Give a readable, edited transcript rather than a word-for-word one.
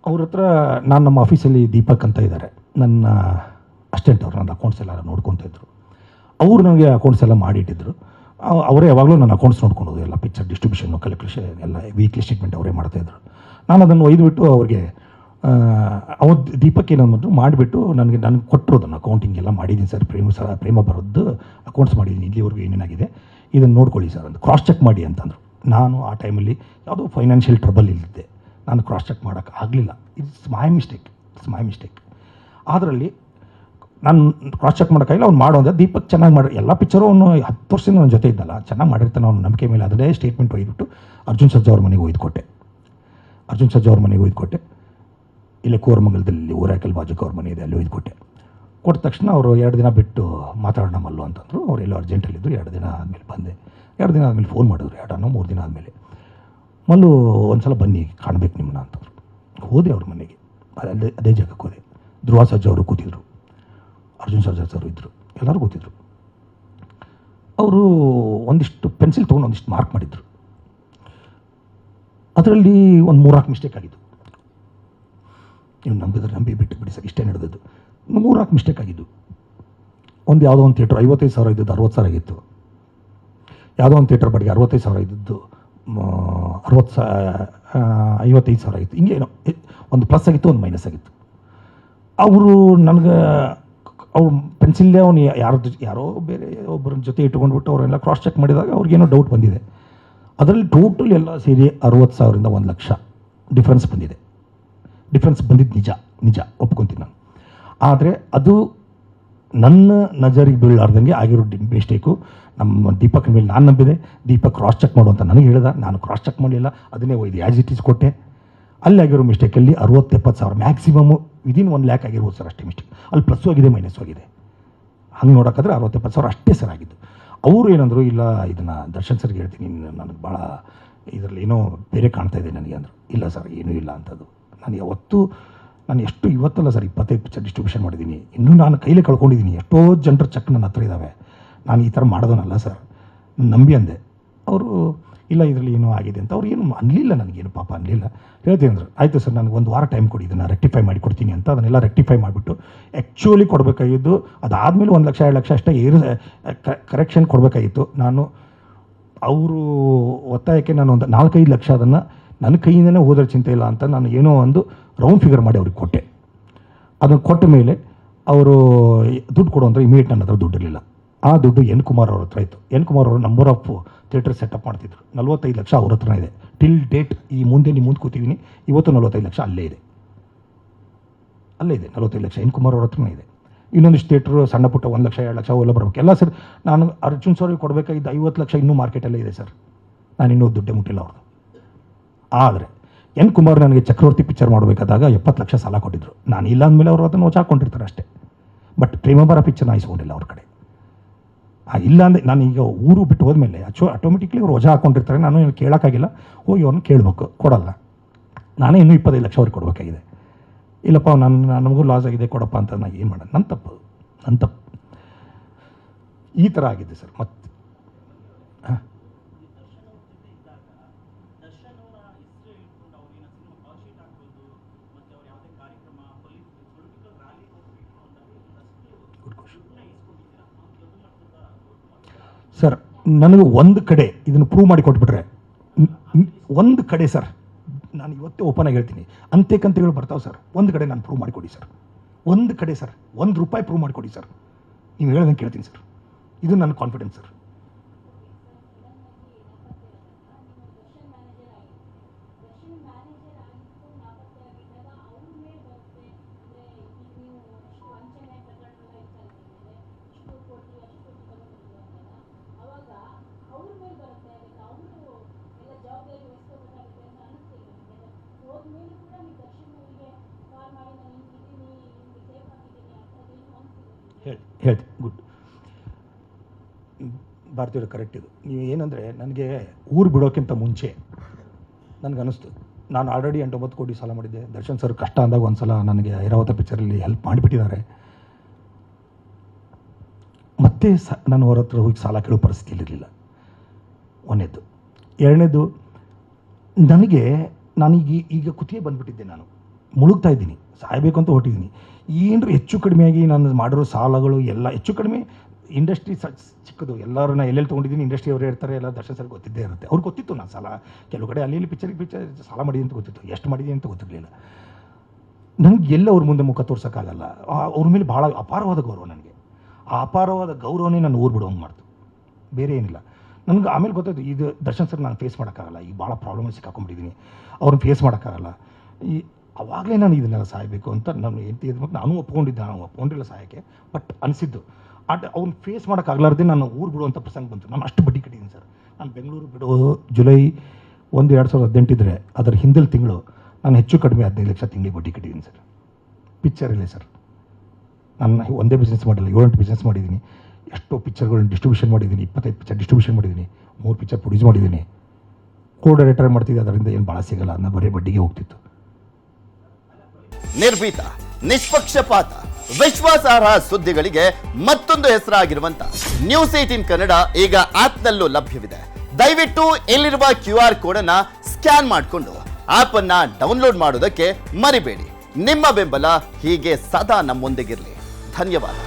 ಅವ್ರ ಹತ್ರ ನಾನು ನಮ್ಮ ಆಫೀಸಲ್ಲಿ ದೀಪಕ್ ಅಂತ ಇದ್ದಾರೆ, ನನ್ನ ಅಸಿಸ್ಟೆಂಟ್ ಅವರು, ನನ್ನ ಅಕೌಂಟ್ಸ್ ಎಲ್ಲ ನೋಡ್ಕೊತಿದ್ರು. ಅವರು ನನಗೆ ಅಕೌಂಟ್ಸ್ ಎಲ್ಲ ಮಾಡಿಟ್ಟಿದ್ರು. ಅವರೇ ಯಾವಾಗಲೂ ನನ್ನ ಅಕೌಂಟ್ಸ್ ನೋಡ್ಕೊಳೋದು, ಎಲ್ಲ ಪಿಕ್ಚರ್ ಡಿಸ್ಟ್ರಿಬ್ಯೂಷನ್ನು, ಕಲೆಕ್ಷನ್ ಎಲ್ಲ ವೀಕ್ಲಿ ಸ್ಟೇಟ್ಮೆಂಟ್ ಅವರೇ ಮಾಡ್ತಾಯಿದ್ರು. ನಾನು ಅದನ್ನು ಒಯ್ದುಬಿಟ್ಟು ಅವ್ರಿಗೆ ಅವತ್ತು ದೀಪಕ್ ಏನಂದ್ರು ಮಾಡಿಬಿಟ್ಟು ನನಗೆ ಕೊಟ್ಟರು. ಅದನ್ನು ಅಕೌಂಟಿಂಗ್ ಎಲ್ಲ ಮಾಡಿದ್ದೀನಿ ಸರ್, ಪ್ರೇಮ ಬರೋದು ಅಕೌಂಟ್ಸ್ ಮಾಡಿದ್ದೀನಿ, ಇಲ್ಲಿವರೆಗೂ ಏನೇನಾಗಿದೆ ಇದನ್ನು ನೋಡ್ಕೊಳ್ಳಿ ಸರ್ ಅಂತ, ಕ್ರಾಸ್ ಚೆಕ್ ಮಾಡಿ ಅಂತಂದರು. ನಾನು ಆ ಟೈಮಲ್ಲಿ ಯಾವುದೋ ಫೈನಾನ್ಷಿಯಲ್ ಟ್ರಬಲ್ ಇಲ್ಲಿದ್ದೆ, ನಾನು ಕ್ರಾಸ್ ಚೆಕ್ ಮಾಡೋಕ್ಕೆ ಆಗಲಿಲ್ಲ. It's my mistake. ಅದರಲ್ಲಿ ನಾನು ಕ್ರಾಸ್ ಚೆಕ್ ಮಾಡೋಕ್ಕಾಗಿಲ್ಲ. ಅವ್ನು ಮಾಡೋ ಅಂದರೆ ದೀಪಕ್ ಚೆನ್ನಾಗಿ ಮಾಡಿ ಎಲ್ಲ ಪಿಕ್ಚರು ಅವನು 10 ವರ್ಷದಿಂದ ನನ್ನ ಜೊತೆ ಇದ್ದಲ್ಲ, ಚೆನ್ನಾಗಿ ಮಾಡಿರ್ತಾನೆ ಅವ್ನ ನಂಬಿಕೆ ಮೇಲೆ. ಅದನ್ನೇ ಸ್ಟೇಟ್ಮೆಂಟ್ ಒಯ್ದುಬಿಟ್ಟು ಅರ್ಜುನ್ ಸರ್ಜಾ ಅವ್ರ ಮನೆಗೆ ಒಯ್ದುಕೊಟ್ಟೆ. ಇಲ್ಲೇ ಕೋರಮಂಗಲದಲ್ಲಿ ಊರಾಕಲ್ ಬಾಜುಕ್ ಅವ್ರ ಮನೆ ಇದೆ, ಅಲ್ಲಿ ಒಯ್ದುಕೊಟ್ಟೆ. ಕೊಟ್ಟ ತಕ್ಷಣ ಅವರು 2 ದಿನ ಬಿಟ್ಟು ಮಾತಾಡೋಣ ಮಲ್ಲು ಅಂತಂದರು. ಅವರೆಲ್ಲೋ ಅರ್ಜೆಂಟಲ್ಲಿದ್ದರು. 2 ದಿನ ಆದಮೇಲೆ ಬಂದೆ. 2 ದಿನ ಆದಮೇಲೆ ಫೋನ್ ಮಾಡಿದ್ರು, 2-3 ದಿನ ಆದಮೇಲೆ, ಮಲ್ಲು ಒಂದು ಸಲ ಬನ್ನಿ ಕಾಣಬೇಕು ನಿಮ್ಮನ್ನ ಅಂತಂದರು. ಹೋದೆ ಅವ್ರ ಮನೆಗೆ, ಅದೇ ಜಾಗಕ್ಕೆ ಹೋದೆ. ಧ್ರುವ ಸರ್ಜಾ ಅವರು ಕೂತಿದ್ರು, ಅರ್ಜುನ್ ಸರ್ಜಾ ಸರ್ ಇದ್ದರು, ಎಲ್ಲರೂ ಕೂತಿದ್ರು. ಅವರು ಒಂದಿಷ್ಟು ಪೆನ್ಸಿಲ್ ತೊಗೊಂಡು ಒಂದಿಷ್ಟು ಮಾರ್ಕ್ ಮಾಡಿದರು. ಅದರಲ್ಲಿ ಒಂದು 3-4 ಮಿಸ್ಟೇಕ್ ಆಗಿದ್ದು. ನೀವು ನಂಬಿ ಬಿಡಿ ಸರ್, ಇಷ್ಟೇ ನಡೆದದ್ದು. 3-4 ಮಿಸ್ಟೇಕ್ ಆಗಿದ್ದು. ಯಾವುದೋ ಒಂದು ಥಿಯೇಟ್ರ್ 55,000 ಇದ್ದದ್ದು 60,000 ಆಗಿತ್ತು. ಯಾವುದೋ ಒಂದು ಥಿಯೇಟ್ರ್ ಬಾಡಿಗೆ 65,000 ಇದ್ದದ್ದು 55,000 ಆಗಿತ್ತು. ಹಿಂಗೇನೋ ಒಂದು ಪ್ಲಸ್ ಆಗಿತ್ತು, ಒಂದು ಮೈನಸ್ ಆಗಿತ್ತು. ಅವರು ನನಗೆ ಅವ್ರು ಪೆನ್ಸಿಲ್ಲೇ ಅವನು ಯಾರೋ ಬೇರೆ ಒಬ್ಬರ ಜೊತೆ ಇಟ್ಕೊಂಡ್ಬಿಟ್ಟು ಅವರೆಲ್ಲ ಕ್ರಾಸ್ ಚೆಕ್ ಮಾಡಿದಾಗ ಅವ್ರಿಗೇನೋ ಡೌಟ್ ಬಂದಿದೆ. ಅದರಲ್ಲಿ ಟೋಟಲ್ ಎಲ್ಲ ಸೇರಿ 60,000ರಿಂದ 1,00,000 ಡಿಫ್ರೆನ್ಸ್ ಬಂದಿದೆ. ಡಿಫ್ರೆನ್ಸ್ ಬಂದಿದ್ದು ನಿಜ ಒಪ್ಕೊತೀನಿ ನಾನು. ಆದರೆ ಅದು ನನ್ನ ನಜರಿಗೆ ಬೀಳಾರ್ದಂಗೆ ಆಗಿರೋ ಮಿಸ್ಟೇಕು. ನಮ್ಮ ದೀಪಕ್ ಮೇಲೆ ನಾನು ನಂಬಿದೆ. ದೀಪಕ್ ಕ್ರಾಸ್ ಚೆಕ್ ಮಾಡು ಅಂತ ನನಗೆ ಹೇಳಿದ, ನಾನು ಕ್ರಾಸ್ ಚೆಕ್ ಮಾಡಲಿಲ್ಲ, ಅದನ್ನೇ ಒಯ್ದು ಆ್ಯಸ್ ಇಟ್ ಈಸ್ ಕೊಟ್ಟೆ. ಅಲ್ಲಿ ಆಗಿರೋ ಮಿಸ್ಟೇಕಲ್ಲಿ 60,000-70,000 ಮ್ಯಾಕ್ಸಿಮಮ್ಮು ವಿದಿನ್ 1 ಲ್ಯಾಕ್ ಆಗಿರ್ಬೋದು ಸರ್, ಅಷ್ಟೇ ಮಿಸ್ಟೇಕ್. ಅಲ್ಲಿ ಪ್ಲಸ್ಸು ಆಗಿದೆ, ಮೈನಸ್ಸು ಆಗಿದೆ. ಹಂಗೆ ನೋಡೋಕ್ಕಾದ್ರೆ 60,000-70,000 ಅಷ್ಟೇ ಸರ್ ಆಗಿದ್ದು. ಅವರು ಏನಂದರು, ಇಲ್ಲ ಇದನ್ನು ದರ್ಶನ್ ಸರ್ಗೆ ಹೇಳ್ತೀನಿ, ನನಗೆ ಭಾಳ ಇದರಲ್ಲಿ ಏನೋ ಬೇರೆ ಕಾಣ್ತಾ ಇದೆ ನನಗೆ ಅಂದರು. ಇಲ್ಲ ಸರ್, ಏನೂ ಇಲ್ಲ ಅಂತದ್ದು. ನಾನು ಇವತ್ತಲ್ಲ ಸರ್ 25 ಪಿಕ್ಚರ್ ಡಿಸ್ಟ್ರಿಬ್ಯೂಷನ್ ಮಾಡಿದ್ದೀನಿ. ಇನ್ನೂ ನಾನು ಕೈಲೇ ಕಳ್ಕೊಂಡಿದ್ದೀನಿ. ಎಷ್ಟೋ ಜನರ ಚೆಕ್ ನನ್ನ ಹತ್ರ ಇದ್ದಾವೆ. ನಾನು ಈ ಥರ ಮಾಡೋದನ್ನಲ್ಲ ಸರ್, ನಂಬಿ ಅಂದೆ. ಅವರು ಇಲ್ಲ ಇದರಲ್ಲಿ ಏನೋ ಆಗಿದೆ ಅಂತ. ಅವ್ರು ಏನು ಅನ್ನಲಿಲ್ಲ, ನನಗೇನು ಪಾಪ ಅನ್ನಲಿಲ್ಲ. ಹೇಳ್ತೀನಿ ಅಂದರು, ಆಯಿತು ಸರ್, ನನಗೆ 1 ವಾರ ಟೈಮ್ ಕೊಡಿ, ಇದನ್ನು ರೆಕ್ಟಿಫೈ ಮಾಡಿ ಕೊಡ್ತೀನಿ ಅಂತ. ಅದನ್ನೆಲ್ಲ ರೆಕ್ಟಿಫೈ ಮಾಡಿಬಿಟ್ಟು ಆ್ಯಕ್ಚುಲಿ ಕೊಡಬೇಕಾಗಿದ್ದು ಅದಾದಮೇಲೆ 1,00,000-2 ಲಕ್ಷ ಅಷ್ಟೇ ಕರೆಕ್ಷನ್ ಕೊಡಬೇಕಾಗಿತ್ತು. ನಾನು ಅವರು ಒತ್ತಾಯಕ್ಕೆ ನಾನು ಒಂದು 4-5 ಲಕ್ಷ ಅದನ್ನು ನನ್ನ ಕೈಯಿಂದನೇ ಹೋದ್ರೆ ಚಿಂತೆ ಇಲ್ಲ ಅಂತ ನಾನು ಏನೋ ಒಂದು ರೌಂಡ್ ಫಿಗರ್ ಮಾಡಿ ಅವ್ರಿಗೆ ಕೊಟ್ಟೆ. ಅದನ್ನು ಕೊಟ್ಟ ಮೇಲೆ ಅವರು ದುಡ್ಡು ಕೊಡು ಅಂದರೆ ಇಮಿಡಿಯೇಟ್ ನನ್ನ ಹತ್ರ ದುಡ್ಡಿರಲಿಲ್ಲ. ಆ ದುಡ್ಡು ಎನ್ ಕುಮಾರ್ ಅವ್ರ ಹತ್ರ ಇತ್ತು. ಎನ್ ಕುಮಾರ್ ಅವರು ನಂಬರ್ ಆಫ್ ಥಿಯೇಟರ್ ಸೆಟಪ್ ಮಾಡ್ತಿದ್ರು. 45 ಲಕ್ಷ ಅವ್ರ ಹತ್ರ ಇದೆ ಟಿಲ್ ಡೇಟ್. ಈ ಮುಂದೆ ಕೂತಿದ್ದೀನಿ, ಇವತ್ತು 45 ಲಕ್ಷ ಅಲ್ಲೇ ಇದೆ 45 ಲಕ್ಷ ಎನ್ ಕುಮಾರ್ ಅವ್ರ ಹತ್ರನೇ ಇದೆ. ಇನ್ನೊಂದಿಷ್ಟು ಥಿಯೇಟ್ರು ಸಣ್ಣ ಪುಟ್ಟ 1 ಲಕ್ಷ 2 ಲಕ್ಷ ಅವೆಲ್ಲ ಬರಬೇಕು ಎಲ್ಲ ಸರ್. ನಾನು ಅರ್ಜುನ್ ಸರ್ಗೆ ಕೊಡಬೇಕಾಗಿದ್ದ 50 ಲಕ್ಷ ಇನ್ನೂ ಮಾರ್ಕೆಟಲ್ಲೇ ಇದೆ ಸರ್. ನಾನು ಇನ್ನೂ ದುಡ್ಡೇ ಮುಟ್ಟಿಲ್ಲ ಅವ್ರದ್ದು. ಆದರೆ ಎನ್ ಕುಮಾರ್ ನನಗೆ ಚಕ್ರವರ್ತಿ ಪಿಕ್ಚರ್ ಮಾಡಬೇಕಾದಾಗ 70 ಲಕ್ಷ ಸಾಲ ಕೊಟ್ಟಿದ್ರು. ನಾನು ಇಲ್ಲ ಅಂದಮೇಲೆ ಅವರು ಅದನ್ನು ವಜಾ ಹಾಕ್ಕೊಂಡಿರ್ತಾರೆ ಅಷ್ಟೇ. ಬಟ್ ಪ್ರೇಮಭಾರ ಪಿಕ್ಚರ್ನ ಇಸ್ಕೊಂಡಿಲ್ಲ ಅವ್ರ ಕಡೆ. ಇಲ್ಲ ಅಂದರೆ ನಾನು ಈಗ ಊರು ಬಿಟ್ಟು ಹೋದ್ಮೇಲೆ ಆಟೋಮೆಟಿಕ್ಲಿ ಅವ್ರು ವಜಾ ಹಾಕ್ಕೊಂಡಿರ್ತಾರೆ. ನಾನು ಏನು ಕೇಳೋಕ್ಕಾಗಿಲ್ಲ, ಹೋಗಿ ಅವ್ರನ್ನ ಕೇಳಬೇಕು, ಕೊಡಲ್ಲ. ನಾನೇ ಇನ್ನೂ 25 ಲಕ್ಷ ಅವ್ರಿಗೆ ಕೊಡಬೇಕಾಗಿದೆ. ಇಲ್ಲಪ್ಪ ನಮಗೂ ಲಾಸ್ ಆಗಿದೆ ಕೊಡಪ್ಪ ಅಂತ. ನಾನು ಏನು ಮಾಡೋದು, ನನ್ನ ತಪ್ಪು ಈ ಥರ ಆಗಿದೆ ಸರ್. ಮತ್ತೆ ಹಾಂ, ಸರ್ ನನಗೆ ಒಂದು ಕಡೆ ಇದನ್ನು ಪ್ರೂವ್ ಮಾಡಿ ಕೊಟ್ಬಿಟ್ರೆ, ಒಂದು ಕಡೆ ಸರ್, ನಾನು ಇವತ್ತೇ ಓಪನ್ ಆಗಿ ಹೇಳ್ತೀನಿ, ಅಂತೆಕಂತೆಗಳು ಬರ್ತಾವೆ ಸರ್. ಒಂದು ಕಡೆ ನಾನು ಪ್ರೂವ್ ಮಾಡಿಕೊಡಿ ಸರ್. ಒಂದು ಕಡೆ ಸರ್, ₹1 ಪ್ರೂವ್ ಮಾಡಿಕೊಡಿ ಸರ್. ನೀವು ಹೇಳೋದಂಗೆ ಕೇಳ್ತೀನಿ ಸರ್. ಇದು ನನ್ನ ಕಾನ್ಫಿಡೆನ್ಸ್ ಸರ್. ಹೇಳ್ತೀನಿ, ಗುಡ್. ಭಾರತೀಯರು ಕರೆಕ್ಟ್ ಇದು. ನೀವು ಏನಂದರೆ, ನನಗೆ ಊರು ಬಿಡೋಕ್ಕಿಂತ ಮುಂಚೆ ನನಗನ್ನಿಸ್ತು, ನಾನು ಆಲ್ರೆಡಿ 8-9 ಕೋಟಿ ಸಾಲ ಮಾಡಿದ್ದೆ. ದರ್ಶನ್ ಸರ್ ಕಷ್ಟ ಅಂದಾಗ ಒಂದು ಸಲ ನನಗೆ ಐರಾವತ ಪಿಕ್ಚರಲ್ಲಿ ಹೆಲ್ಪ್ ಮಾಡಿಬಿಟ್ಟಿದ್ದಾರೆ. ಮತ್ತೆ ನಾನು ಅವ್ರ ಹತ್ರ ಹೋಗಿ ಸಾಲ ಕೇಳೋ ಪರಿಸ್ಥಿತಿಯಲ್ಲಿರಲಿಲ್ಲ. ಒಂದನೇದು. ಎರಡನೇದು, ನನಗೆ ನಾನೀಗ ಕುತ್ತಿಗೆ ಬಂದುಬಿಟ್ಟಿದ್ದೆ. ನಾನು ಮುಳುಗ್ತಾ ಇದ್ದೀನಿ, ಸಾಯಬೇಕು ಅಂತ ಹೊಟ್ಟಿದ್ದೀನಿ. ಏನರು ಹೆಚ್ಚು ಕಡಿಮೆಯಾಗಿ ನಾನು ಮಾಡಿರೋ ಸಾಲಗಳು ಎಲ್ಲ ಹೆಚ್ಚು ಕಡಿಮೆ ಇಂಡಸ್ಟ್ರಿ ಚಿಕ್ಕದು, ಎಲ್ಲರನ್ನ ಎಲ್ಲೆಲ್ಲಿ ತೊಗೊಂಡಿದ್ದೀನಿ ಇಂಡಸ್ಟ್ರಿ ಅವರೇ ಇರ್ತಾರೆ, ಎಲ್ಲ ದರ್ಶನ್ ಸರ್ ಗೊತ್ತಿದ್ದೇ ಇರುತ್ತೆ. ಅವ್ರಿಗೆ ಗೊತ್ತಿತ್ತು ನಾನು ಸಾಲ ಕೆಲವು ಕಡೆ ಅಲ್ಲಿ ಪಿಕ್ಚರ್ ಸಾಲ ಮಾಡಿದ್ದೀನಿ ಅಂತ ಗೊತ್ತಿತ್ತು, ಎಷ್ಟು ಮಾಡಿದ್ದೀನಿ ಅಂತ ಗೊತ್ತಿರಲಿಲ್ಲ. ನನಗೆ ಎಲ್ಲ ಅವ್ರ ಮುಂದೆ ಮುಖ ತೋರ್ಸೋಕ್ಕಾಗಲ್ಲ. ಅವ್ರ ಮೇಲೆ ಭಾಳ ಅಪಾರವಾದ ಗೌರವ ನನಗೆ. ಆ ಅಪಾರವಾದ ಗೌರವನೇ ನಾನು ಊರು ಬಿಡೋಂಗೆ ಮಾಡ್ತು, ಬೇರೆ ಏನಿಲ್ಲ. ನನಗೆ ಆಮೇಲೆ ಗೊತ್ತಾಯ್ತು ಇದು ದರ್ಶನ್ ಸರ್ ನಾನು ಫೇಸ್ ಮಾಡೋಕ್ಕಾಗಲ್ಲ, ಈಗ ಭಾಳ ಪ್ರಾಬ್ಲಮ್ ಸಿಕ್ಕಾಕೊಂಡ್ಬಿಟ್ಟಿದ್ದೀನಿ, ಅವ್ರನ್ನ ಫೇಸ್ ಮಾಡೋಕ್ಕಾಗಲ್ಲ. ಅವಾಗಲೇ ನಾನು ಇದನ್ನೆಲ್ಲ ಸಾಯಬೇಕು ಅಂತ ನಾನು ಎಂತ ನಾನು ಒಪ್ಕೊಂಡಿದ್ದೆ, ನಾನು ಒಪ್ಕೊಂಡಿಲ್ಲ ಸಾಯೋಕ್ಕೆ, ಬಟ್ ಅನಿಸಿದ್ದು ಅವ್ನು ಫೇಸ್ ಮಾಡೋಕ್ಕಾಗಲಾರ್ದೆ ನಾನು ಊರು ಬಿಡುವಂಥ ಪ್ರಸಂಗ ಬಂತು. ನಾನು ಅಷ್ಟು ಬಡ್ಡಿ ಕಟ್ಟಿದ್ದೀನಿ ಸರ್. ನಾನು ಬೆಂಗಳೂರು ಬಿಡೋ ಜುಲೈ 1, 2018 ಇದ್ದರೆ ಅದರ ಹಿಂದಿನ ತಿಂಗಳು ನಾನು ಹೆಚ್ಚು ಕಡಿಮೆ 15 ಲಕ್ಷ ತಿಂಗಳಿಗೆ ಬಡ್ಡಿ ಕಟ್ಟಿದ್ದೀನಿ ಸರ್. ಪಿಕ್ಚರಲ್ಲೇ ಸರ್. ನಾನು ಒಂದೇ ಬಿಸ್ನೆಸ್ ಮಾಡಿಲ್ಲ, 7-8 ಬಿಸ್ನೆಸ್ ಮಾಡಿದ್ದೀನಿ. ಎಷ್ಟೋ ಪಿಕ್ಚರ್ಗಳನ್ನ ಡಿಸ್ಟ್ರಿಬ್ಯೂಷನ್ ಮಾಡಿದ್ದೀನಿ, 25 ಪಿಕ್ಚರ್ ಡಿಸ್ಟ್ರಿಬ್ಯೂಷನ್ ಮಾಡಿದ್ದೀನಿ, 3 ಪಿಕ್ಚರ್ ಪ್ರೊಡ್ಯೂಸ್ ಮಾಡಿದ್ದೀನಿ. ಕೋ ಡೈರೆಕ್ಟರ್ ಮಾಡ್ತಿದ್ದೆ, ಅದರಿಂದ ಏನು ಭಾಳ ಸಿಗಲ್ಲ, ನಾನು ಬರೀ ಬಡ್ಡಿಗೆ ಹೋಗ್ತಿತ್ತು. ನಿರ್ಭೀತ, ನಿಷ್ಪಕ್ಷಪಾತ, ವಿಶ್ವಾಸಾರ್ಹ ಸುದ್ದಿಗಳಿಗೆ ಮತ್ತೊಂದು ಹೆಸರಾಗಿರುವಂತ News18 ಕನ್ನಡ ಈಗ ಆಪ್ನಲ್ಲೂ ಲಭ್ಯವಿದೆ. ದಯವಿಟ್ಟು ಇಲ್ಲಿರುವ QR ಕೋಡ್ ಅನ್ನ ಸ್ಕ್ಯಾನ್ ಮಾಡಿಕೊಂಡು ಆಪ್ ಅನ್ನ ಡೌನ್ಲೋಡ್ ಮಾಡೋದಕ್ಕೆ ಮರಿಬೇಡಿ. ನಿಮ್ಮ ಬೆಂಬಲ ಹೀಗೆ ಸದಾ ನಮ್ಮೊಂದಿಗಿರಲಿ. ಧನ್ಯವಾದ.